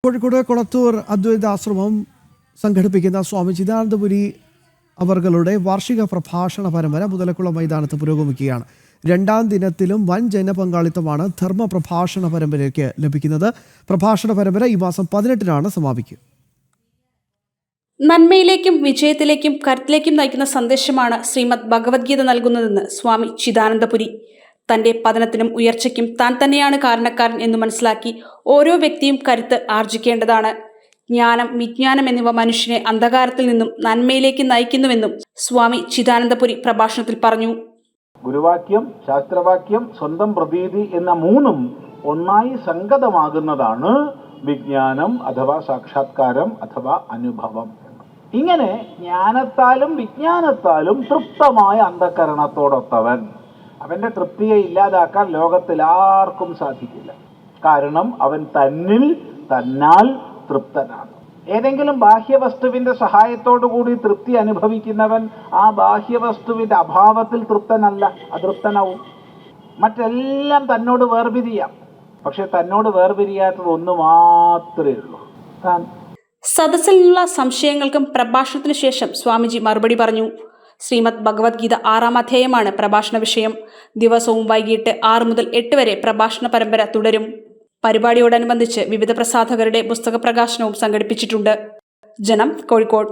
കോഴിക്കോട് കൊളത്തൂർ അദ്വൈതാശ്രമം സംഘടിപ്പിക്കുന്ന സ്വാമി ചിദാനന്ദപുരി അവர்களுടെ വാർഷിക പ്രഭാഷണ പരമ്പര മുതലക്കുളം മൈതാനത്ത് പുരോഗമിക്കുകയാണ്. രണ്ടാം ദിനത്തിലും വൻ ജനപങ്കാളിത്തമാണ് ധർമ്മ പ്രഭാഷണ പരമ്പരയ്ക്ക് ലഭിക്കുന്നത്. പ്രഭാഷണ പരമ്പര ഈ മാസം 18-നാണ് സമാപിക്കുക. നന്മയിലേക്കും വിജയത്തിലേക്കും കരുത്തിലേക്കും നയിക്കുന്ന സന്ദേശമാണ് ശ്രീമദ് ഭഗവത്ഗീത നൽകുന്നതെന്ന് സ്വാമി ചിദാനന്ദപുരി. തന്റെ പതനത്തിനും ഉയർച്ചയ്ക്കും താൻ തന്നെയാണ് കാരണക്കാരൻ എന്ന് മനസ്സിലാക്കി ഓരോ വ്യക്തിയും കരുത്ത് ആർജിക്കേണ്ടതാണ്. ജ്ഞാനം, വിജ്ഞാനം എന്നിവ മനുഷ്യനെ അന്ധകാരത്തിൽ നിന്നും നന്മയിലേക്ക് നയിക്കുന്നുവെന്നും സ്വാമി ചിദാനന്ദപുരി പ്രഭാഷണത്തിൽ പറഞ്ഞു. ഗുരുവാക്യം, ശാസ്ത്രവാക്യം, സ്വന്തം പ്രതീതി എന്ന മൂന്നും ഒന്നായി സംഗതമാകുന്നതാണ് വിജ്ഞാനം അഥവാ സാക്ഷാത്കാരം അഥവാ അനുഭവം. ഇങ്ങനെ ജ്ഞാനത്താലും വിജ്ഞാനത്താലും തൃപ്തമായ അന്ധകരണത്തോടൊത്തവൻ അവന്റെ തൃപ്തിയെ ഇല്ലാതാക്കാൻ ലോകത്തിൽ ആർക്കും സാധിക്കില്ല. കാരണം അവൻ തന്നാൽ തൃപ്തനാണ്. ഏതെങ്കിലും ബാഹ്യവസ്തുവിന്റെ സഹായത്തോടുകൂടി തൃപ്തി അനുഭവിക്കുന്നവൻ ആ ബാഹ്യവസ്തുവിന്റെ അഭാവത്തിൽ തൃപ്തനല്ല, അതൃപ്തനാവും. മറ്റെല്ലാം തന്നോട് വേർപിരിയാം, പക്ഷെ തന്നോട് വേർപിരിയാത്തത് ഒന്ന് മാത്രമേ ഉള്ളൂ, താൻ. സദസ്സിൽ നിന്നുള്ള സംശയങ്ങൾക്കും പ്രഭാഷണത്തിന് ശേഷം സ്വാമിജി മറുപടി പറഞ്ഞു. ശ്രീമദ് ഭഗവത്ഗീത 6-ാം അധ്യായമാണ് പ്രഭാഷണ വിഷയം. ദിവസവും വൈകിട്ട് 6 മുതൽ 8 വരെ പ്രഭാഷണ പരമ്പര തുടരും. പരിപാടിയോടനുബന്ധിച്ച് വിവിധ പ്രസാധകരുടെ പുസ്തക പ്രകാശനവും സംഘടിപ്പിച്ചിട്ടുണ്ട്. ജനം, കോഴിക്കോട്.